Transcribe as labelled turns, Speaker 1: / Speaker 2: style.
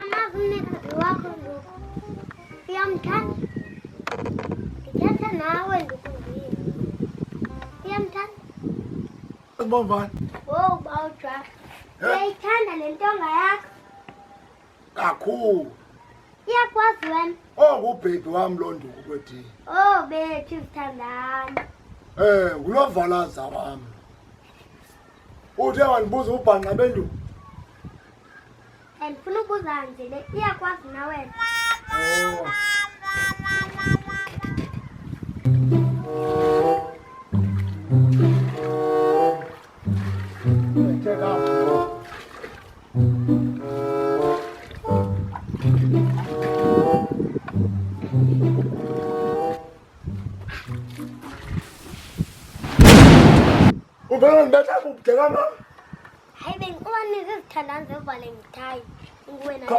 Speaker 1: Amazimnikazi wakho ngoku uyamthanda? Ndithetha nawe ndikuzile. Uyamthanda?
Speaker 2: Ubomvana.
Speaker 1: Wowu bawujaha. Uyayithanda le ntonga yakho?
Speaker 2: Kakhulu.
Speaker 1: Iyakwazi wena?
Speaker 2: Ngubhedi wami lo nduku kwethini.
Speaker 1: Bethu sithandana.
Speaker 2: Ngulovalaza wami. Uthe wandibuza ubhanqa benduku.
Speaker 1: Ndifuna ubuza nje le iyakwazi na wena?
Speaker 2: Uvela ngibetha kubudeka mama.
Speaker 1: Hayi bengikuba nizithandana zevale ngithayi. Nguwena le